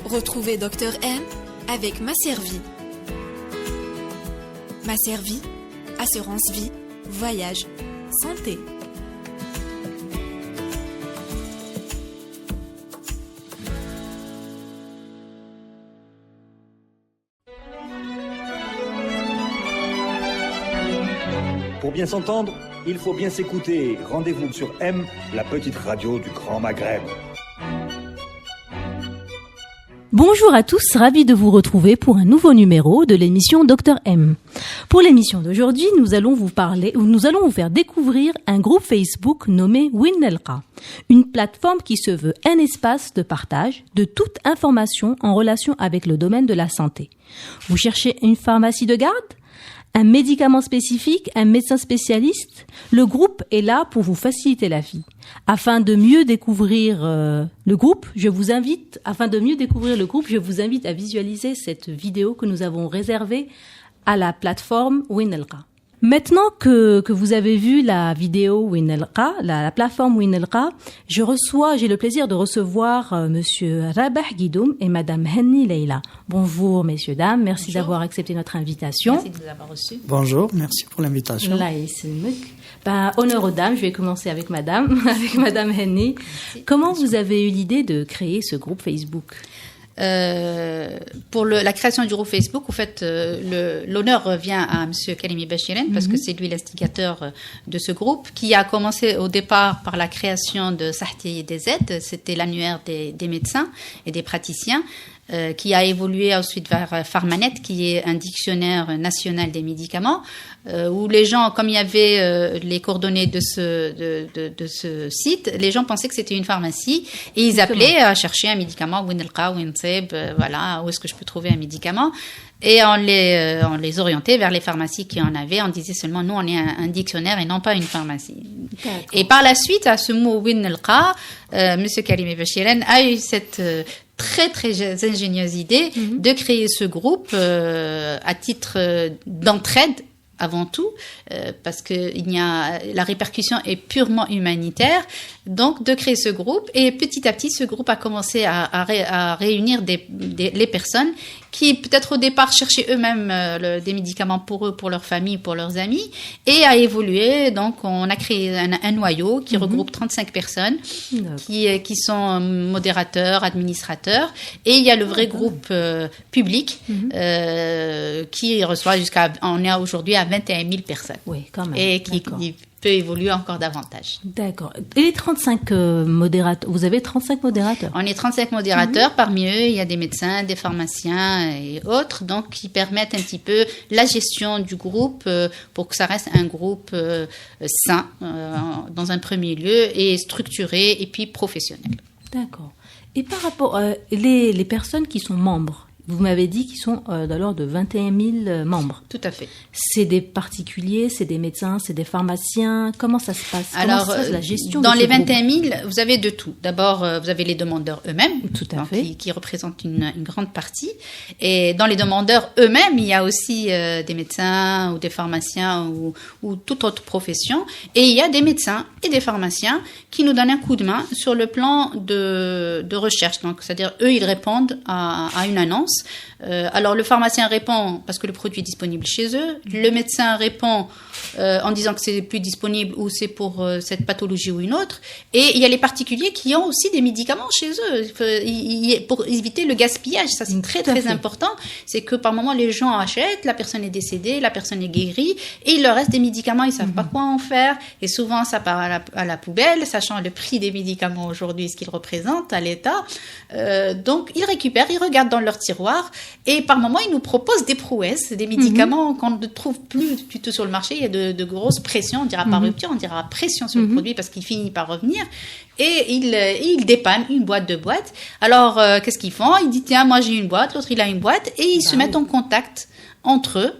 Retrouvez Dr M avec Maservi. Maservi, assurance vie, voyage, santé. Pour bien s'entendre, il faut bien s'écouter. Rendez-vous sur M, la petite radio du Grand Maghreb. Bonjour à tous, ravi de vous retrouver pour un nouveau numéro de l'émission Dr M. Pour l'émission d'aujourd'hui, nous allons vous faire découvrir un groupe Facebook nommé Winelqa, une plateforme qui se veut un espace de partage de toute information en relation avec le domaine de la santé. Vous cherchez une pharmacie de garde ? Un médicament spécifique, un médecin spécialiste, le groupe est là pour vous faciliter la vie. Afin de mieux découvrir le groupe, je vous invite à visualiser cette vidéo que nous avons réservée à la plateforme Winelqa. Maintenant que vous avez vu la vidéo Winelqa, la plateforme Winelqa, j'ai le plaisir de recevoir monsieur Rabah Guidoum et madame Henni Leila. Bonjour messieurs, dames, merci d'avoir accepté notre invitation. Merci de nous avoir reçus. Bonjour, merci pour l'invitation. Honneur aux dames, je vais commencer avec madame Henni. Comment vous avez eu l'idée de créer ce groupe Facebook ? Pour la création du groupe Facebook, en fait, l'honneur revient à Monsieur Karimi Bachiren parce que c'est lui l'instigateur de ce groupe qui a commencé au départ par la création de Sahti DZ, c'était l'annuaire des médecins et des praticiens. Qui a évolué ensuite vers Pharmanet, qui est un dictionnaire national des médicaments, où les gens, comme il y avait les coordonnées de ce site, les gens pensaient que c'était une pharmacie et ils appelaient à chercher un médicament, Winelqa, Winseb, voilà, où est-ce que je peux trouver un médicament ? Et on les orientait vers les pharmacies qui en avaient. On disait seulement, nous, on est un dictionnaire et non pas une pharmacie. D'accord. Et par la suite, à ce mot Winelqa, Monsieur Karimi Bachiren a eu cette très très ingénieuse idée de créer ce groupe à titre d'entraide avant tout, parce que la répercussion est purement humanitaire, donc de créer ce groupe. Et petit à petit, ce groupe a commencé à réunir les personnes qui peut-être au départ cherchaient eux-mêmes des médicaments pour eux, pour leur famille, pour leurs amis, et a évolué. Donc on a créé un noyau qui regroupe 35 personnes qui sont modérateurs, administrateurs, et il y a le vrai groupe public qui reçoit on est aujourd'hui à 21 000 personnes. Oui, quand même. Et qui peut évoluer encore davantage. D'accord. Et les 35 modérateurs, vous avez 35 modérateurs ? On est 35 modérateurs, parmi eux, il y a des médecins, des pharmaciens et autres, donc qui permettent un petit peu la gestion du groupe pour que ça reste un groupe sain dans un premier lieu et structuré et puis professionnel. D'accord. Et par rapport les personnes qui sont membres, vous m'avez dit qu'ils sont d'alors de 21 000 membres. Tout à fait. C'est des particuliers, c'est des médecins, c'est des pharmaciens. Comment ça se passe ? Alors, comment se passe la gestion dans de les ce groupe ? 21 000, vous avez de tout. D'abord, vous avez les demandeurs eux-mêmes, tout à fait, qui représentent une grande partie. Et dans les demandeurs eux-mêmes, il y a aussi des médecins ou des pharmaciens ou toute autre profession. Et il y a des médecins et des pharmaciens qui nous donnent un coup de main sur le plan de recherche. Donc, c'est-à-dire, eux, ils répondent à une annonce. Alors le pharmacien répond parce que le produit est disponible chez eux, le médecin répond en disant que c'est plus disponible ou c'est pour cette pathologie ou une autre, et il y a les particuliers qui ont aussi des médicaments chez eux pour éviter le gaspillage. Ça c'est très très important, c'est que par moment les gens achètent, la personne est décédée, la personne est guérie et il leur reste des médicaments, ils savent pas quoi en faire et souvent ça part à la poubelle, sachant le prix des médicaments aujourd'hui, ce qu'ils représentent à l'État. Donc ils récupèrent, ils regardent dans leur tiroir et par moment ils nous proposent des prouesses, des médicaments qu'on ne trouve plus du tout sur le marché. Il y a de grosses pressions, on dira pas rupture, on dira pression sur le produit parce qu'il finit par revenir. Et ils dépannent une boîte, deux boîtes. Alors qu'est-ce qu'ils font ? Ils disent tiens, moi j'ai une boîte, l'autre il a une boîte, et ils se mettent en contact entre eux.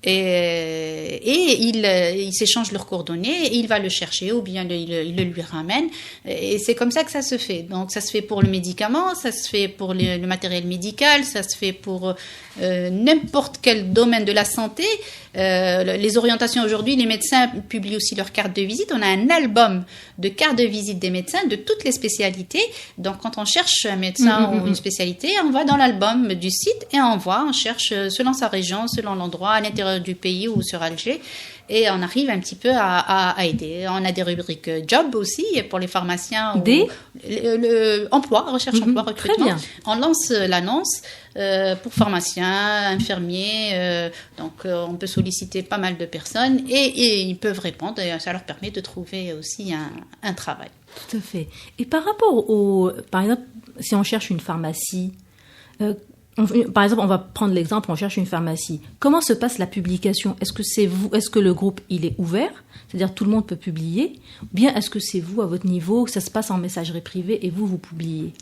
Et ils s'échangent leurs coordonnées, et il va le chercher ou bien il le lui ramène. Et c'est comme ça que ça se fait. Donc ça se fait pour le médicament, ça se fait pour le matériel médical, ça se fait pour n'importe quel domaine de la santé. Les orientations aujourd'hui, les médecins publient aussi leurs cartes de visite. On a un album de cartes de visite des médecins de toutes les spécialités. Donc quand on cherche un médecin ou une spécialité, on va dans l'album du site et on cherche selon sa région, selon l'endroit, à l'intérieur du pays ou sur Alger. Et on arrive un petit peu à aider. On a des rubriques job aussi pour les pharmaciens. Emploi, recherche, emploi, recrutement. Très bien. On lance l'annonce pour pharmaciens, infirmiers. Donc on peut solliciter pas mal de personnes et ils peuvent répondre. Et ça leur permet de trouver aussi un travail. Tout à fait. Et par rapport par exemple, si on cherche une pharmacie, par exemple, on va prendre l'exemple, on cherche une pharmacie. Comment se passe la publication? Est-ce que le groupe, il est ouvert? C'est-à-dire tout le monde peut publier? Ou bien est-ce que c'est vous, à votre niveau, que ça se passe en messagerie privée et vous publiez?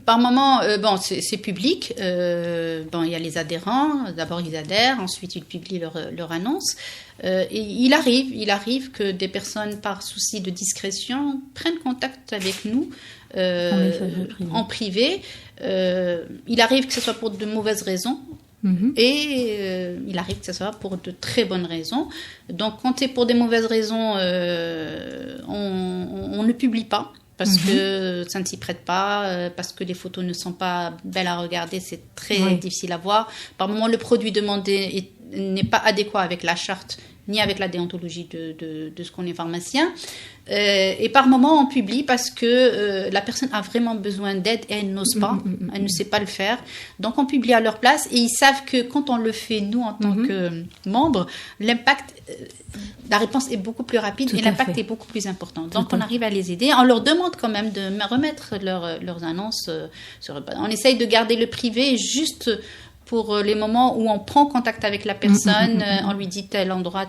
Par moment, c'est public. Il y a les adhérents. D'abord, ils adhèrent. Ensuite, ils publient leur annonce. Et il arrive que des personnes, par souci de discrétion, prennent contact avec nous en privé. Il arrive que ce soit pour de mauvaises raisons. Et il arrive que ce soit pour de très bonnes raisons. Donc, quand c'est pour des mauvaises raisons, on ne publie pas. Parce que ça ne s'y prête pas, parce que les photos ne sont pas belles à regarder, c'est très difficile à voir. Par moment, le produit demandé n'est pas adéquat avec la charte, ni avec la déontologie de ce qu'on est pharmacien. Et par moment, on publie parce que la personne a vraiment besoin d'aide et elle n'ose pas, elle ne sait pas le faire. Donc, on publie à leur place et ils savent que quand on le fait, nous, en tant que membres, l'impact, la réponse est beaucoup plus rapide et l'impact est beaucoup plus important. Donc, on arrive à les aider. On leur demande quand même de remettre leurs annonces. On essaye de garder le privé juste pour les moments où on prend contact avec la personne, on lui dit tel endroit,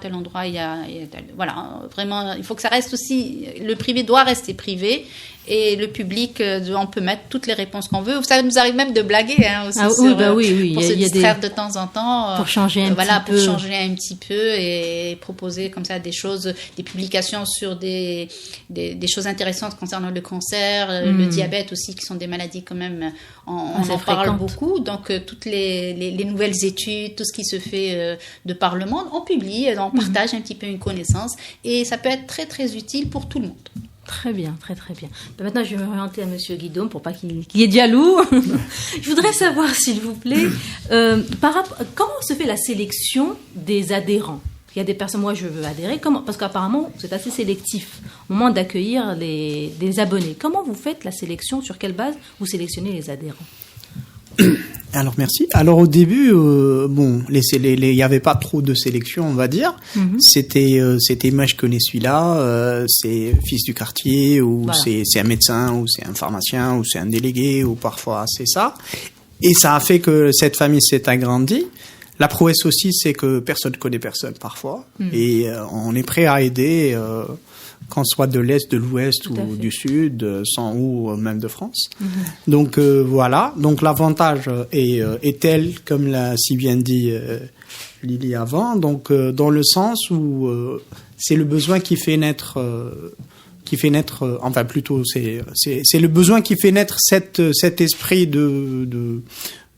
il y a tel. Voilà, vraiment, il faut que ça reste aussi, le privé doit rester privé et le public, on peut mettre toutes les réponses qu'on veut. Ça nous arrive même de blaguer aussi pour se distraire de temps en temps. Pour changer un petit peu et proposer comme ça des choses, des publications sur des choses intéressantes concernant le cancer, le diabète aussi, qui sont des maladies quand même, on en parle beaucoup. Donc, toutes les nouvelles études, tout ce qui se fait de par le monde, on publie, on partage un petit peu une connaissance et ça peut être très, très utile pour tout le monde. Très bien, très très bien. Maintenant, je vais m'orienter à Monsieur Guidaume pour pas qu'il y ait de jaloux. Je voudrais savoir, s'il vous plaît, comment se fait la sélection des adhérents? Il y a des personnes, moi je veux adhérer, parce qu'apparemment vous êtes assez sélectif au moment d'accueillir des abonnés. Comment vous faites la sélection? Sur quelle base vous sélectionnez les adhérents? Alors merci. Alors au début, il y avait pas trop de sélection, on va dire. C'était moi je connais celui-là, c'est fils du quartier, ou c'est un médecin, ou c'est un pharmacien, ou c'est un délégué, ou parfois c'est ça. Et ça a fait que cette famille s'est agrandie. La prouesse aussi, c'est que personne connaît personne parfois, et on est prêt à aider. Qu'on soit de l'Est, de l'Ouest ou du Sud, ou même de France. Donc voilà. Donc l'avantage est tel, comme l'a si bien dit Lily avant, donc dans le sens où c'est le besoin qui fait naître, enfin plutôt c'est le besoin qui fait naître cet esprit de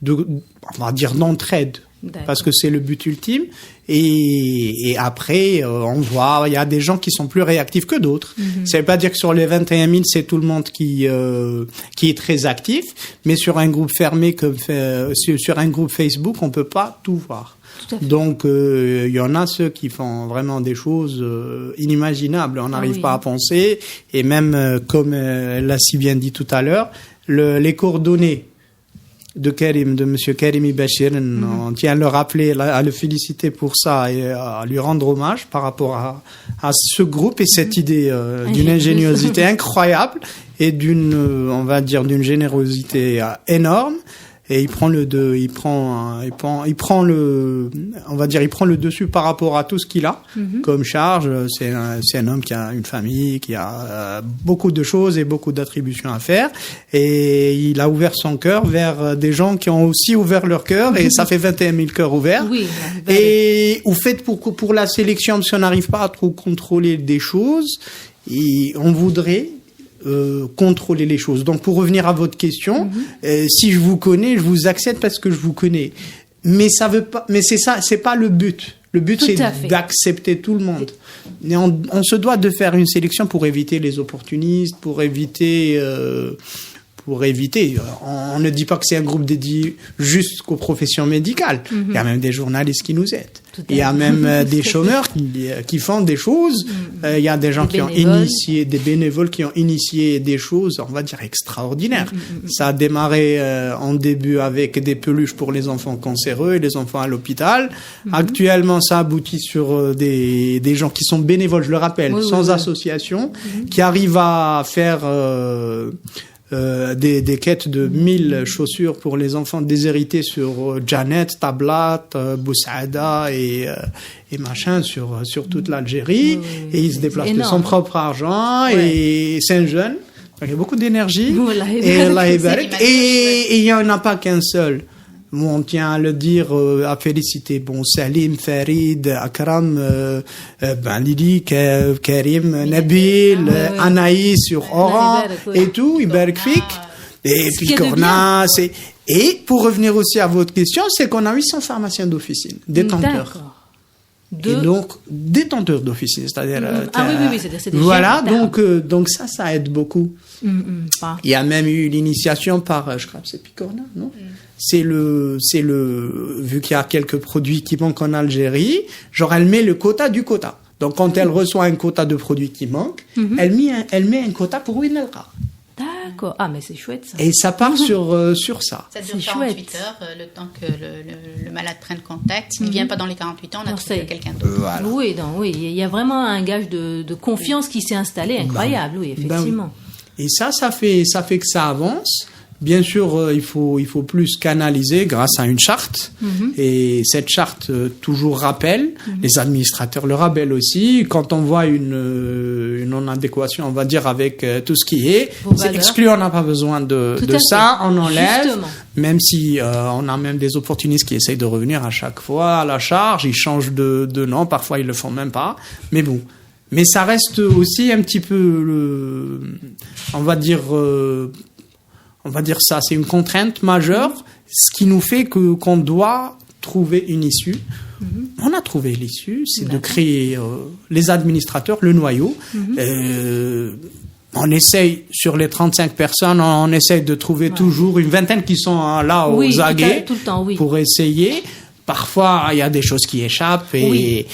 on va dire d'entraide. Parce que c'est le but ultime. Et après, on voit, il y a des gens qui sont plus réactifs que d'autres. Ça veut pas dire que sur les 21 000, c'est tout le monde qui est très actif. Mais sur un groupe fermé sur un groupe Facebook, on peut pas tout voir. Donc, il y en a ceux qui font vraiment des choses inimaginables. On n'arrive pas à penser. Et même, comme elle l'a si bien dit tout à l'heure, les coordonnées de Monsieur Karimi Bashiren, on tient à le rappeler, à le féliciter pour ça et à lui rendre hommage par rapport à ce groupe et cette idée d'une ingéniosité incroyable et d'une générosité énorme. et il prend le dessus par rapport à tout ce qu'il a comme charge. C'est un homme qui a une famille, qui a beaucoup de choses et beaucoup d'attributions à faire, et il a ouvert son cœur vers des gens qui ont aussi ouvert leur cœur, et ça fait 21 000 cœurs ouverts. Oui, et au fait, pour la sélection, si on n'arrive pas à trop contrôler des choses, et on voudrait contrôler les choses. Donc, pour revenir à votre question, si je vous connais, je vous accepte parce que je vous connais. Mais ça veut pas. Mais c'est ça, c'est pas le but. Le but, c'est d'accepter tout le monde. Et on se doit de faire une sélection pour éviter les opportunistes, pour éviter. On ne dit pas que c'est un groupe dédié juste aux professions médicales. Il y a même des journalistes qui nous aident. Il y a même des chômeurs qui font des choses. Il y a des gens qui ont initié, des bénévoles qui ont initié des choses, on va dire, extraordinaires. Ça a démarré en début avec des peluches pour les enfants cancéreux et les enfants à l'hôpital. Actuellement, ça aboutit sur des gens qui sont bénévoles, je le rappelle, sans association, qui arrivent à faire... des quêtes de 1000 chaussures pour les enfants déshérités sur Janet, Tablat, Boussaada et machin sur toute l'Algérie. Et il se déplace de son propre argent, et c'est un jeune. Il y a beaucoup d'énergie. Et il n'y en a pas qu'un seul. On tient à le dire, à féliciter. Bon, Salim, Farid, Akram, Lili, Karim, Nabil, Anaïs sur Oran et tout, Ibarak Fik. Et puis Corna, et pour revenir aussi à votre question, c'est qu'on a 800 pharmaciens d'officine, détenteurs. Et donc, détenteurs d'officine, c'est-à-dire... c'est voilà, donc ça aide beaucoup. Il y a même eu l'initiation par, je crois que c'est Picorna, non? Vu qu'il y a quelques produits qui manquent en Algérie, genre elle met le quota du quota. Donc quand elle reçoit un quota de produits qui manquent, elle met un quota pour Winelqa. D'accord. Ah, mais c'est chouette, ça. Et ça part sur ça. Ça dure 48 heures, le temps que le malade prenne contact. S'il ne vient pas dans les 48 ans, on a trouvé quelqu'un d'autre. Voilà. Oui, il y a vraiment un gage de confiance qui s'est installé, incroyable, oui, effectivement. Et ça fait que ça avance. Bien sûr, il faut plus canaliser grâce à une charte. Et cette charte toujours rappelle, les administrateurs le rappellent aussi. Quand on voit une non-adéquation, on va dire, avec tout ce qui est, c'est exclu, on n'a pas besoin de ça, on enlève. Justement. Même si on a même des opportunistes qui essayent de revenir à chaque fois à la charge, ils changent de nom, parfois ils le font même pas. Mais bon. Mais ça reste aussi un petit peu, on va dire ça, c'est une contrainte majeure, ce qui nous fait qu'on doit trouver une issue. On a trouvé l'issue, c'est de créer les administrateurs, le noyau. On essaye, sur les 35 personnes, on essaye de trouver toujours une vingtaine qui sont là aux aguets tout le temps, pour essayer. Parfois, il y a des choses qui échappent et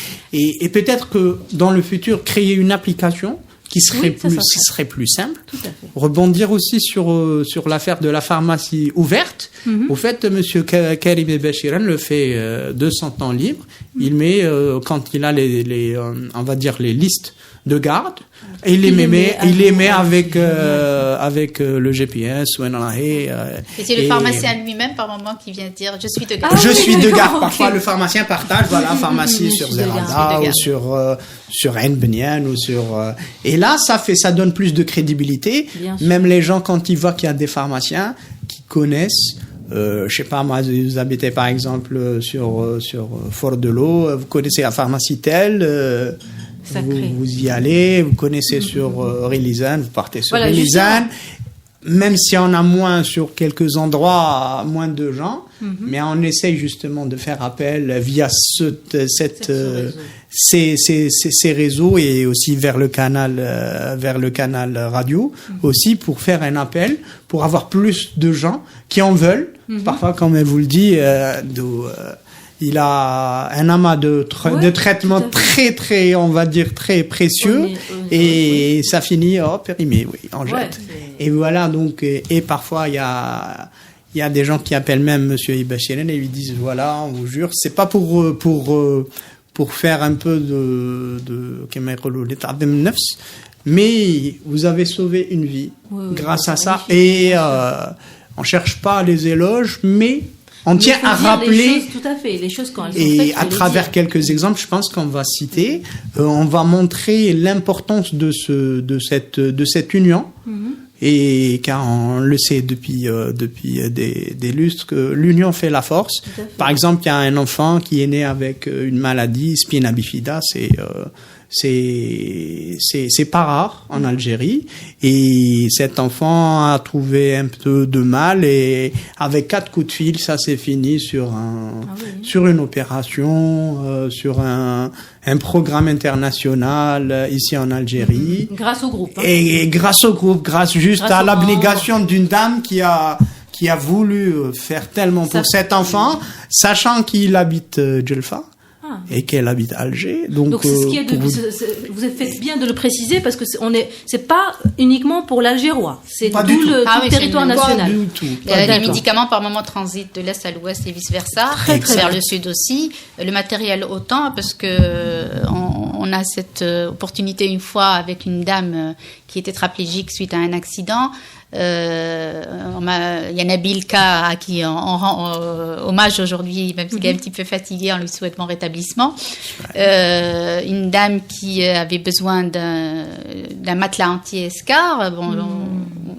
peut-être que dans le futur, créer une application qui serait plus simple. Tout à fait. Rebondir aussi sur l'affaire de la pharmacie ouverte. Au fait, monsieur Karim Bachiran le fait de son temps libre. Il met, quand il a on va dire les listes de garde, et il les met avec le GPS et c'est le pharmacien lui-même par moment qui vient dire je suis de garde. Je suis de garde. Parfois le pharmacien partage, pharmacie sur Zeranda ou sur Ain Benian ou sur et là ça donne plus de crédibilité. Même les gens, quand ils voient qu'il y a des pharmaciens qui connaissent, je sais pas moi, vous habitez par exemple sur Fort-de-l'Eau, vous connaissez la pharmacie telle, vous y allez, vous connaissez sur Relizane, vous partez sur Relizane. Même si on a moins sur quelques endroits, moins de gens, mais on essaye justement de faire appel via ces réseaux et aussi vers le canal radio aussi pour faire un appel pour avoir plus de gens qui en veulent. Parfois, comme elle vous le dit, il a un amas de traitements très, très, on va dire, très précieux. Et ça finit, périmé, on jette. Et voilà, donc, et parfois, il y a des gens qui appellent même monsieur Ibachiren et lui disent, voilà, on vous jure, c'est pas pour faire un peu de l'état de nefs, mais vous avez sauvé une vie grâce à ça. Et, on cherche pas les éloges, mais on tient à rappeler les choses, tout à fait, les choses quand elles sont faites, et à travers quelques exemples, je pense qu'on va citer, on va montrer l'importance de cette union. Et car on le sait depuis des lustres que l'union fait la force. Par exemple, il y a un enfant qui est né avec une maladie, spina bifida, c'est pas rare en Algérie, et cet enfant a trouvé un peu de mal, et avec 4 coups de fil, ça s'est fini sur une opération, sur un programme international ici en Algérie. Grâce au groupe. Hein. Et grâce au groupe, grâce à l'abnégation d'une dame qui a voulu faire tellement pour cet enfant, sachant qu'il habite Djelfa. Et qu'elle habite Alger. Donc c'est ce qui est vous avez fait bien de le préciser, parce que c'est pas uniquement pour l'Algérois, c'est tout le territoire national. Les médicaments par moment transitent de l'est à l'ouest et vice versa, vers le sud aussi. Le matériel autant, parce que on a cette opportunité une fois avec une dame qui est tétraplégique suite à un accident. Il y a Nabil K à qui on rend hommage aujourd'hui, même s'il est un petit peu fatigué, en lui souhaitant rétablissement. Une dame qui avait besoin d'un matelas anti-escar.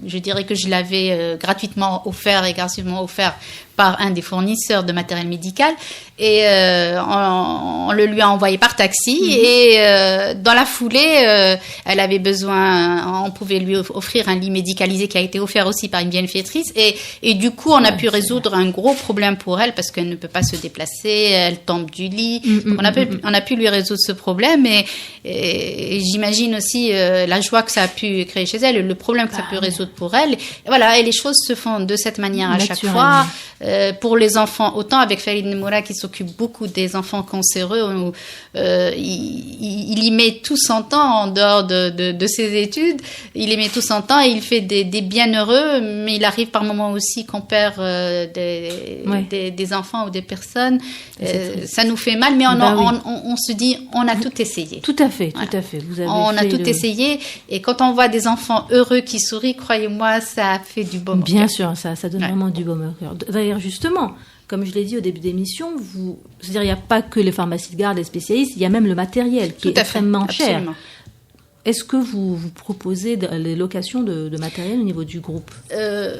Je dirais que je l'avais gratuitement offert et gracieusement offert par un des fournisseurs de matériel médical, et on le lui a envoyé par taxi, et dans la foulée elle avait besoin, on pouvait lui offrir un lit médicalisé qui a été offert aussi par une bienfaitrice, et du coup on a pu résoudre un gros problème pour elle, parce qu'elle ne peut pas se déplacer, elle tombe du lit. Donc on a pu lui résoudre ce problème, et j'imagine aussi la joie que ça a pu créer chez elle, le problème que ça a pu résoudre pour elle. Et voilà, et les choses se font de cette manière à chaque fois. Pour les enfants, autant avec Farid Nemoura qui s'occupe beaucoup des enfants cancéreux, il y met tout son temps en dehors de ses études, il y met tout son temps, et il fait des bienheureux, mais il arrive par moments aussi qu'on perd des enfants ou des personnes. Ça nous fait mal, mais on se dit, on a tout essayé. Tout à fait, tout à fait. On a tout essayé, et quand on voit des enfants heureux qui sourient, croyez-moi, ça fait du baume au cœur. Bien sûr, ça donne vraiment du baume au cœur. D'ailleurs, justement, comme je l'ai dit au début d'émission, c'est-à-dire il n'y a pas que les pharmacies de garde, les spécialistes, il y a même le matériel qui est extrêmement cher. Est-ce que vous proposez les locations de matériel au niveau du groupe ? Là,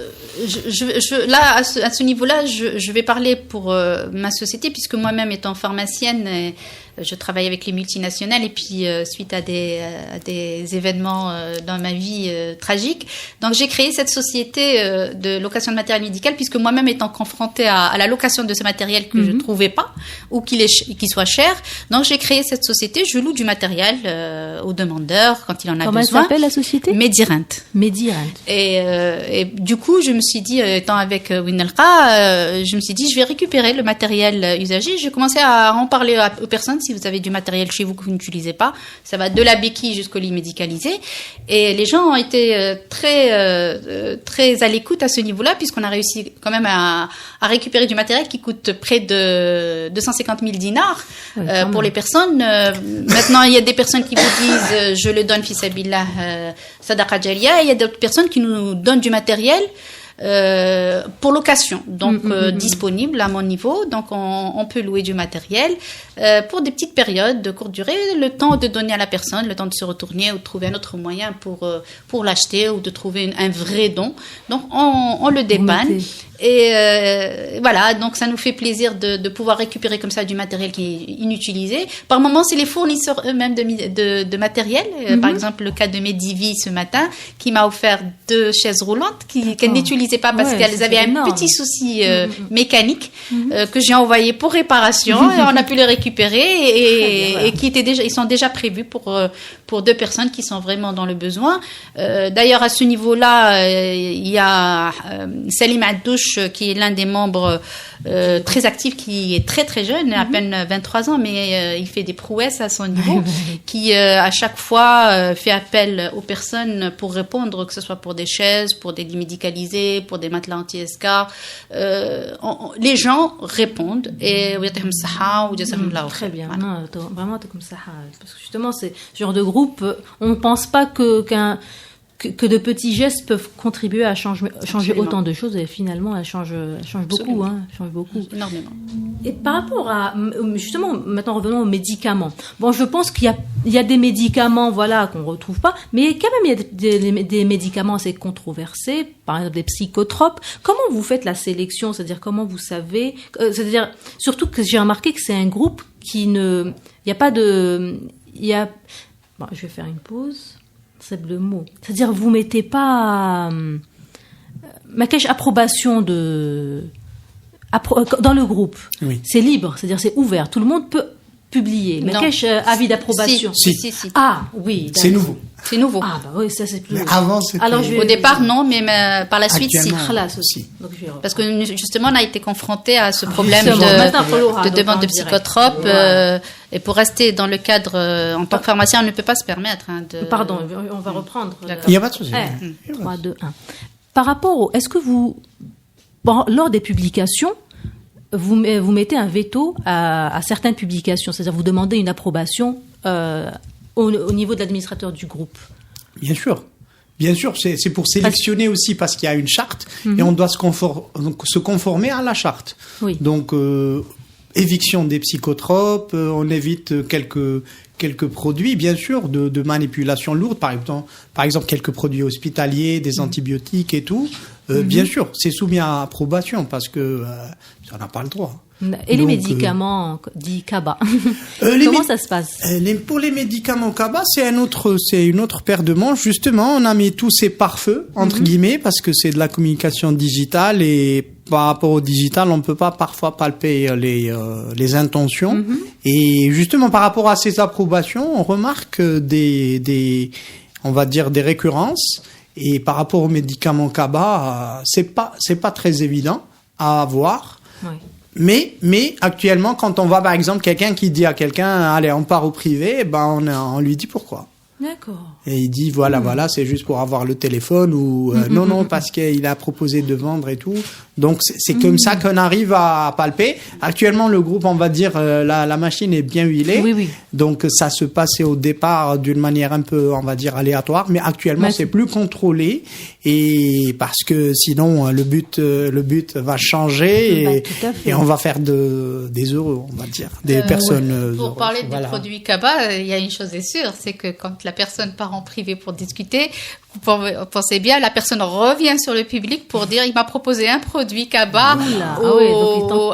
à ce niveau-là, je vais parler pour ma société, puisque moi-même étant pharmacienne, je travaille avec les multinationales, et puis suite à des événements dans ma vie tragiques, donc j'ai créé cette société de location de matériel médical, puisque moi-même étant confrontée à la location de ce matériel que je ne trouvais pas, ou qu'il soit cher, donc j'ai créé cette société. Je loue du matériel aux demandeurs quand il en a besoin. Comment elle s'appelle, la société ? Medirent. Et du coup, je me suis dit, étant avec Winelqa, je me suis dit, je vais récupérer le matériel usagé. J'ai commencé à en parler aux personnes. Si vous avez du matériel chez vous que vous n'utilisez pas, ça va de la béquille jusqu'au lit médicalisé. Et les gens ont été très à l'écoute à ce niveau-là, puisqu'on a réussi quand même à récupérer du matériel qui coûte près de 250 000 dinars pour les personnes. Maintenant, il y a des personnes qui vous disent, je le donne fi sabilillah, sadaqa jariya, et il y a d'autres personnes qui nous donnent du matériel pour location, donc disponible à mon niveau. Donc on peut louer du matériel pour des petites périodes de courte durée, le temps de donner à la personne, le temps de se retourner ou de trouver un autre moyen pour l'acheter, ou de trouver un vrai don. Donc on le dépanne. Et voilà, donc ça nous fait plaisir de pouvoir récupérer comme ça du matériel qui est inutilisé. Par moments, c'est les fournisseurs eux-mêmes de matériel. Par exemple, le cas de Medivi ce matin, qui m'a offert 2 chaises roulantes qu'elle n'utilisait pas parce qu'elles avaient un petit souci mécanique que j'ai envoyé pour réparation. Et on a pu les récupérer, et qui étaient ils sont déjà prévus pour 2 personnes qui sont vraiment dans le besoin. D'ailleurs, à ce niveau-là, il y a Salim Addouche, qui est l'un des membres très actifs, qui est très très jeune, à peine 23 ans, mais il fait des prouesses à son niveau, qui à chaque fois fait appel aux personnes pour répondre, que ce soit pour des chaises, pour des lits médicalisés, pour des matelas anti-escar. Les gens répondent, et très bien. Voilà. Non, vraiment comme ça, parce que justement c'est ce genre de groupe, on ne pense pas que que de petits gestes peuvent contribuer à changer Absolument. autant de choses, et finalement elle change beaucoup, hein, change beaucoup. Énormément. Et par rapport à, justement, maintenant revenons aux médicaments. Bon, je pense qu'il y a des médicaments, voilà, qu'on retrouve pas, mais quand même il y a des médicaments assez controversés, par exemple des psychotropes. Comment vous faites la sélection? C'est-à-dire comment vous savez, c'est-à-dire surtout que j'ai remarqué que c'est un groupe qui ne, il y a pas de, bon, je vais faire une pause. C'est le mot. C'est-à-dire, vous mettez pas ma cache approbation dans le groupe. Oui. C'est libre, c'est-à-dire c'est ouvert. Tout le monde peut publier. Ma cache avis d'approbation. Si. Ah oui. C'est nouveau. C'est nouveau. Ah bah oui, ça c'est plus. Mais avant, c'était... Alors, Au départ, non, mais par la suite, si. Actuellement, Khalas si. aussi. Donc, je vais Parce que justement, on a été confronté à ce problème Justement, maintenant, faut l'aura, de donc, demande en de direct. psychotropes. Voilà. Et pour rester dans le cadre, en tant que pharmacien, on ne peut pas se permettre de... Pardon, on va reprendre. D'accord. Il n'y a pas de souci. 3, 2, 1. Par rapport au... Est-ce que vous... Bon, lors des publications, vous mettez un veto à certaines publications, c'est-à-dire vous demandez une approbation au niveau de l'administrateur du groupe? Bien sûr. Bien sûr, c'est pour sélectionner aussi parce qu'il y a une charte et on doit se conformer à la charte. Oui. Donc, éviction des psychotropes, on évite quelques produits, bien sûr, de manipulation lourde, par exemple quelques produits hospitaliers, des antibiotiques et tout. Bien sûr, c'est soumis à approbation parce que on n'a pas le droit. Et les Donc, médicaments dits CABA, comment ça se passe? Pour les médicaments CABA, c'est une autre paire de manches. Justement, on a mis tous ces pare-feux, entre guillemets, parce que c'est de la communication digitale et par rapport au digital, on ne peut pas parfois palper les intentions. Et justement, par rapport à ces approbations, on remarque on va dire des récurrences. Et par rapport aux médicaments CABA, c'est pas très évident à avoir. Oui. Mais actuellement, quand on voit par exemple quelqu'un qui dit à quelqu'un, allez, on part au privé, on lui dit pourquoi. D'accord. Et il dit voilà, c'est juste pour avoir le téléphone ou non, parce qu'il a proposé de vendre et tout. Donc c'est comme ça qu'on arrive à palper. Actuellement, le groupe, on va dire, la machine est bien huilée. Oui. Donc ça se passait au départ d'une manière un peu, on va dire, aléatoire, mais actuellement c'est plus contrôlé et parce que sinon le but va changer et on va faire des heureux, on va dire, des personnes heureuses. Pour parler des produits CABA, il y a une chose est sûre, c'est que quand la personne part en privé pour discuter, vous pensez bien, la personne revient sur le public pour dire il m'a proposé un produit CABA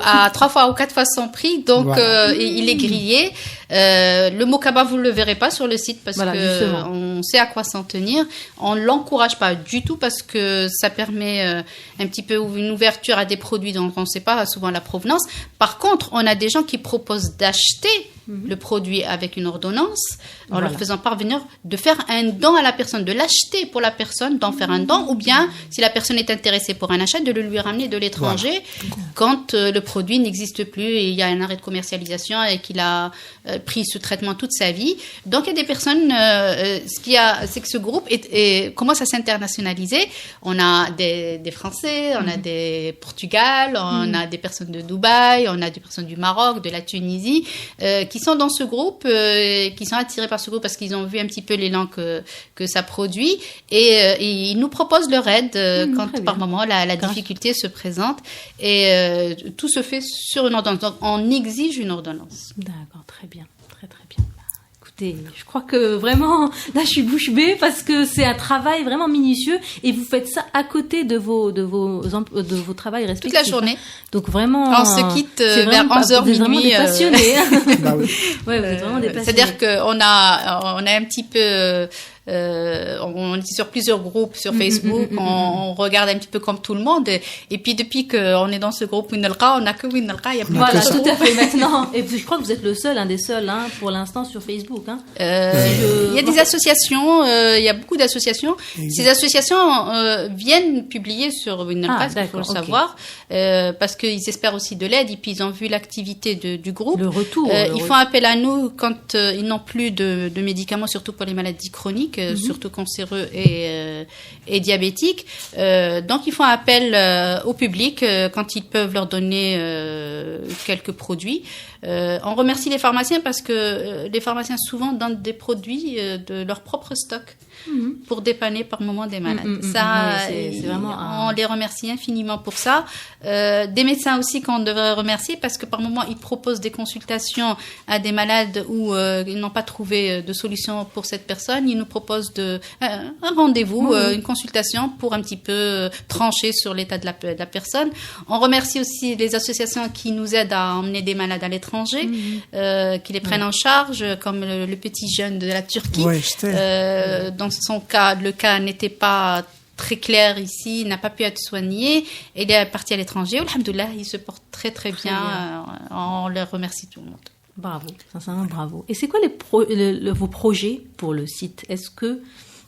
à 3 fois ou 4 fois son prix, donc il est grillé. Le mot CABA, vous ne le verrez pas sur le site parce que on sait à quoi s'en tenir. On ne l'encourage pas du tout parce que ça permet un petit peu une ouverture à des produits dont on ne sait pas souvent la provenance. Par contre, on a des gens qui proposent d'acheter le produit avec une ordonnance en leur faisant parvenir de faire un don à la personne, de l'acheter pour la personne, d'en faire un don, ou bien si la personne est intéressée pour un achat, de le lui ramener de l'étranger quand le produit n'existe plus et il y a un arrêt de commercialisation et qu'il a pris ce traitement toute sa vie. Donc il y a des personnes, c'est que ce groupe commence à s'internationaliser. On a des Français, on a des Portugal, on a des personnes de Dubaï, on a des personnes du Maroc, de la Tunisie, qui sont dans ce groupe, qui sont attirés par ce groupe parce qu'ils ont vu un petit peu l'élan que ça produit et ils nous proposent leur aide quand par moment la difficulté se présente et tout se fait sur une ordonnance. Donc on exige une ordonnance. D'accord, très bien, très bien. Écoutez, je crois que vraiment, là je suis bouche bée parce que c'est un travail vraiment minutieux et vous faites ça à côté de vos travails respectifs. Toute la journée. Donc vraiment... On se quitte vers 11h minuit. Vous êtes vraiment des passionnés. Bah oui. Ouais, vous êtes vraiment des passionnés. C'est-à-dire qu'on a un petit peu... on est sur plusieurs groupes sur Facebook, on regarde un petit peu comme tout le monde et puis depuis qu'on est dans ce groupe Winalqa, on n'a que Winalqa, il y a plus voilà, tout à fait maintenant. Et je crois que vous êtes le seul, un des seuls pour l'instant sur Facebook. Il y a des associations, il y a beaucoup d'associations. Ces associations viennent publier sur Winalqa, il faut le savoir, parce qu'ils espèrent aussi de l'aide et puis ils ont vu l'activité du groupe. Le retour. Ils font appel à nous quand ils n'ont plus de médicaments, surtout pour les maladies chroniques. Surtout cancéreux et diabétiques. Donc, ils font appel au public quand ils peuvent leur donner quelques produits. On remercie les pharmaciens parce que les pharmaciens souvent donnent des produits de leur propre stock. pour dépanner par moment des malades. C'est vraiment on les remercie infiniment pour ça. Des médecins aussi qu'on devrait remercier parce que par moment ils proposent des consultations à des malades où ils n'ont pas trouvé de solution pour cette personne. Ils nous proposent un rendez-vous, une consultation pour un petit peu trancher sur l'état de la personne. On remercie aussi les associations qui nous aident à emmener des malades à l'étranger, qui les prennent en charge, comme le petit jeune de la Turquie. Dans son cas, le cas n'était pas très clair ici, il n'a pas pu être soigné, et il est parti à l'étranger. Alhamdoulilah, il se porte très très bien. On leur remercie tout le monde. Bravo, sincèrement bravo. Et c'est quoi vos projets pour le site? Est-ce que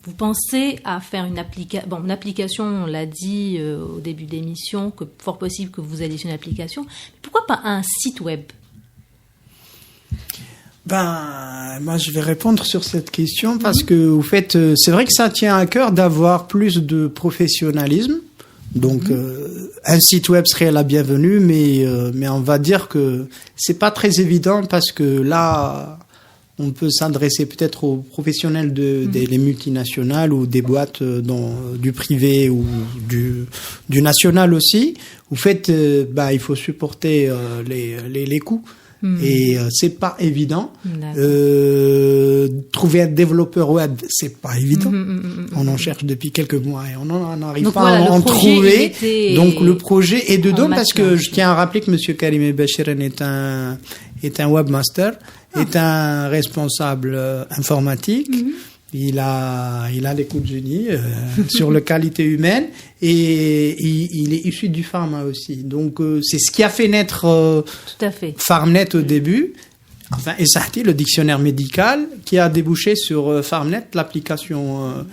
vous pensez à faire une application, on l'a dit au début d'émission, que fort possible que vous alliez sur une application. Pourquoi pas un site web? Moi, je vais répondre sur cette question parce que, au fait, c'est vrai que ça tient à cœur d'avoir plus de professionnalisme. Donc, un site web serait la bienvenue, mais on va dire que c'est pas très évident parce que là, on peut s'adresser peut-être aux professionnels des multinationales ou des boîtes du privé ou du national aussi. Au fait, il faut supporter les coûts. Et c'est pas évident. Trouver un développeur web, c'est pas évident. On en cherche depuis quelques mois et on n'en arrive pas à en trouver. Donc le projet est dedans parce que je tiens à rappeler que Monsieur Karim Bachiren est un webmaster, est un responsable informatique. Il a les coups de génie sur la qualité humaine et il est issu du pharma aussi. Donc c'est ce qui a fait naître tout à fait. Pharmnet au début. Enfin, et ça a été le dictionnaire médical qui a débouché sur Pharmnet, l'application,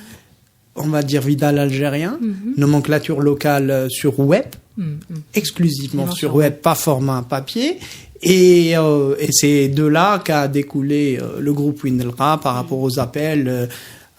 on va dire Vidal algérien, nomenclature locale sur web, exclusivement sur web, pas format papier. Et c'est de là qu'a découlé le groupe Windelra par rapport aux appels.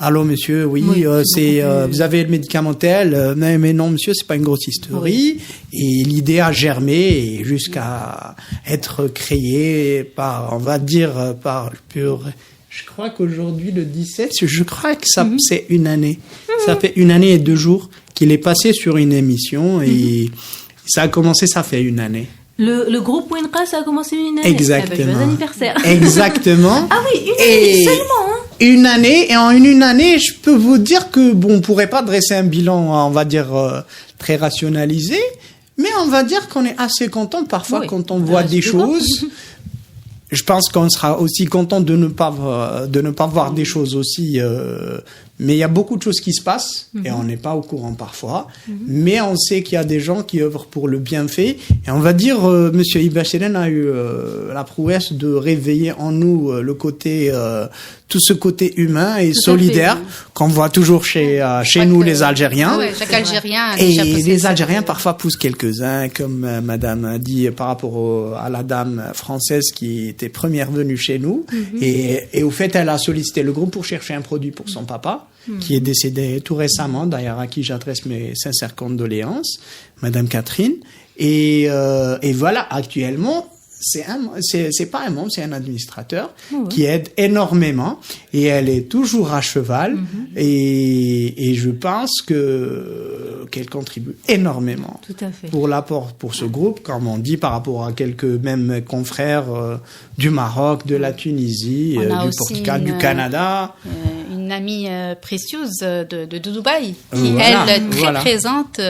Allô monsieur, oui vous avez le médicament tel, mais non monsieur, c'est pas une grosse historie. Et l'idée a germé jusqu'à être créée par, on va dire, par pur. Je crois qu'aujourd'hui le 17, je crois que ça c'est une année. Ça fait 1 année et 2 jours qu'il est passé sur une émission et ça a commencé, ça fait 1 année. Le groupe Windelra, ça a commencé 1 année. Exactement. Joyeux anniversaire. Exactement. Ah oui, 1 année seulement. 1 année, et en 1 année, je peux vous dire que on pourrait pas dresser un bilan, on va dire très rationalisé, mais on va dire qu'on est assez content parfois quand on voit des choses. Je pense qu'on sera aussi content de ne pas voir des choses aussi. Mais il y a beaucoup de choses qui se passent et on n'est pas au courant parfois. Mais on sait qu'il y a des gens qui œuvrent pour le bienfait. Et on va dire, Monsieur Ibachelen a eu la prouesse de réveiller en nous le côté, tout ce côté humain et tout solidaire qu'on voit toujours chez nous les Algériens. Chaque Algérien. Et les Algériens parfois poussent quelques-uns, comme Madame a dit par rapport à la dame française qui était première venue chez nous. Et au fait, elle a sollicité le groupe pour chercher un produit pour son papa, qui est décédé tout récemment, d'ailleurs à qui j'adresse mes sincères condoléances, Madame Catherine. Et voilà, actuellement, c'est pas un membre, c'est un administrateur qui aide énormément et elle est toujours à cheval et je pense qu'elle contribue énormément pour l'apport pour ce groupe, comme on dit, par rapport à quelques mêmes confrères du Maroc, de la Tunisie, du Portugal, du Canada. Une amie précieuse de Dubaï qui elle très présente.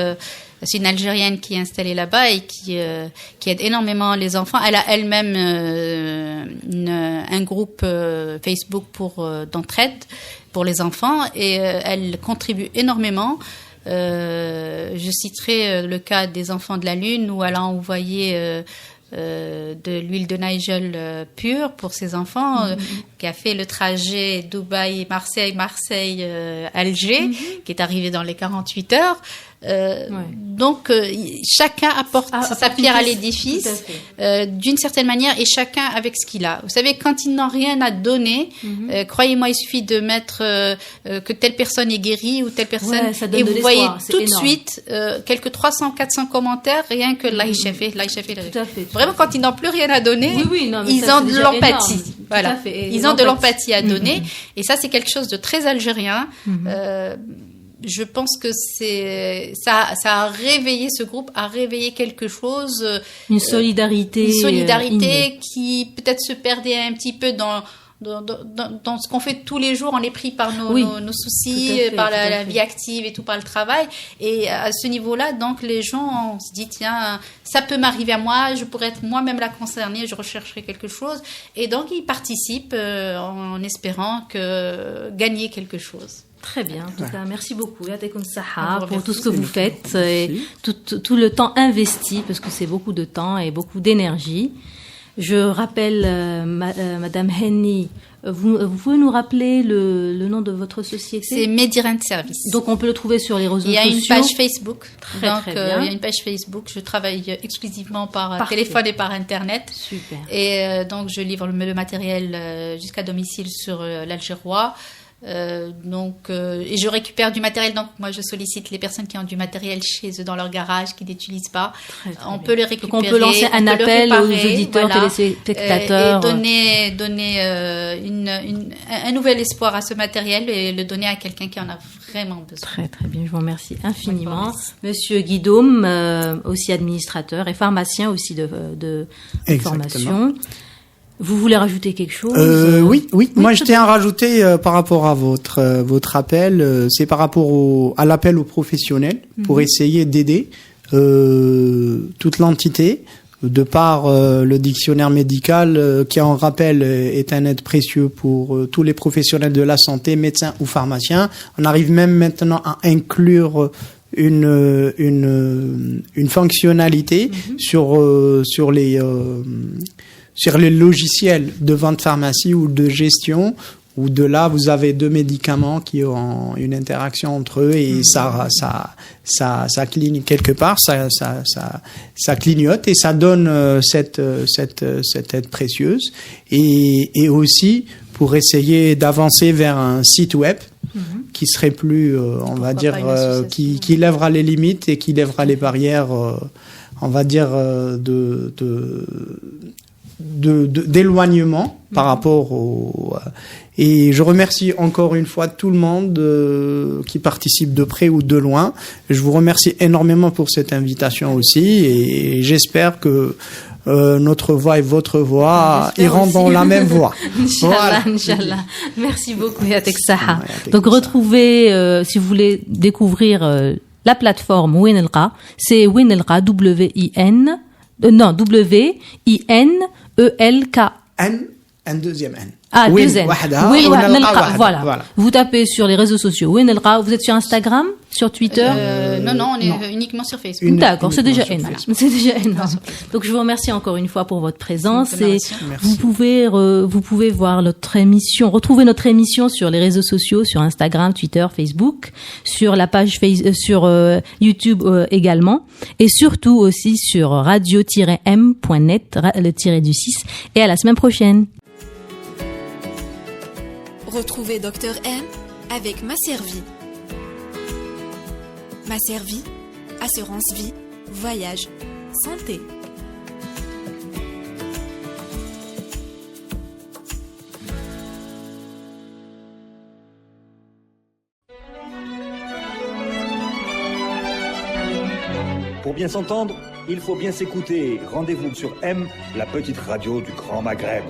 C'est une Algérienne qui est installée là-bas et qui aide énormément les enfants. Elle a elle-même un groupe Facebook d'entraide pour les enfants et elle contribue énormément. Je citerai le cas des enfants de la Lune où elle a envoyé de l'huile de Nigel pure pour ses enfants, qui a fait le trajet Dubaï-Marseille, Marseille-Alger, qui est arrivé dans les 48 heures. Donc chacun apporte sa pierre à l'édifice d'une certaine manière et chacun avec ce qu'il a. Vous savez, quand ils n'ont rien à donner, croyez-moi, il suffit de mettre que telle personne est guérie ou telle personne et vous voyez tout de suite quelques 300-400 commentaires rien que là il fait. Vraiment, quand ils n'ont plus rien à donner, ils ont de l'empathie. Voilà. Ils ont de l'empathie à donner. Et ça, c'est quelque chose de très algérien. Je pense que ça a réveillé ce groupe, a réveillé quelque chose. Une solidarité. Qui peut-être se perdait un petit peu dans ce qu'on fait tous les jours. On est pris par nos soucis, par la vie active et tout, par le travail. Et à ce niveau-là, donc, les gens, on se dit, tiens, ça peut m'arriver à moi, je pourrais être moi-même la concernée, je rechercherai quelque chose. Et donc, ils participent en espérant gagner quelque chose. Très bien, en tout cas, merci beaucoup Yatekoum Saha pour tout ce que vous faites et tout le temps investi, parce que c'est beaucoup de temps et beaucoup d'énergie. Je rappelle, Madame Henny, vous pouvez nous rappeler le nom de votre société? C'est Medirent Service. Donc on peut le trouver sur les réseaux sociaux. Il y a une page Facebook. Très bien. Il y a une page Facebook. Je travaille exclusivement par téléphone et par Internet. Super. Et donc je livre le matériel jusqu'à domicile sur l'Algérois. Et je récupère du matériel. Donc moi je sollicite les personnes qui ont du matériel chez eux dans leur garage, qui n'utilisent pas. On peut les récupérer. Donc on peut lancer un appel aux auditeurs, téléspectateurs, et donner un nouvel espoir à ce matériel et le donner à quelqu'un qui en a vraiment besoin. Très très bien, je vous remercie infiniment. Monsieur Guidoum, aussi administrateur et pharmacien aussi de formation. Vous voulez rajouter quelque chose? Oui. Moi, je tiens à rajouter par rapport à votre appel, c'est par rapport à l'appel aux professionnels pour essayer d'aider toute l'entité, de par le dictionnaire médical qui, en rappel, est un aide précieux pour tous les professionnels de la santé, médecins ou pharmaciens. On arrive même maintenant à inclure une fonctionnalité sur les logiciels de vente pharmacie ou de gestion, où de là, vous avez deux médicaments qui ont une interaction entre eux et ça cligne quelque part, ça clignote et ça donne cette aide précieuse. Et aussi, pour essayer d'avancer vers un site web qui serait plus, on va dire, qui lèvera les limites et qui lèvera les barrières, on va dire, d'éloignement par rapport et je remercie encore une fois tout le monde qui participe de près ou de loin. Je vous remercie énormément pour cette invitation aussi et j'espère que notre voix et votre voix iront dans la même voie. Inch'Allah. Merci beaucoup Yatek Saha. Donc retrouvez, si vous voulez découvrir la plateforme Winelqa, c'est Winelqa, W-I-N-E-L-K. Un deuxième N. Deuxième. Voilà. Vous tapez sur les réseaux sociaux Winelqa. Vous êtes sur Instagram, sur Twitter? Non, on est uniquement sur Facebook. D'accord, c'est déjà énorme. C'est déjà énorme. Donc je vous remercie encore une fois pour votre présence et vous pouvez voir notre émission, retrouver notre émission sur les réseaux sociaux, sur Instagram, Twitter, Facebook, sur la page sur YouTube également et surtout aussi sur radio-m.net, le tiré du 6 et à la semaine prochaine. Retrouvez Dr M avec Masservi. Masservi, assurance vie, voyage, santé. Pour bien s'entendre, il faut bien s'écouter. Rendez-vous sur M, la petite radio du Grand Maghreb.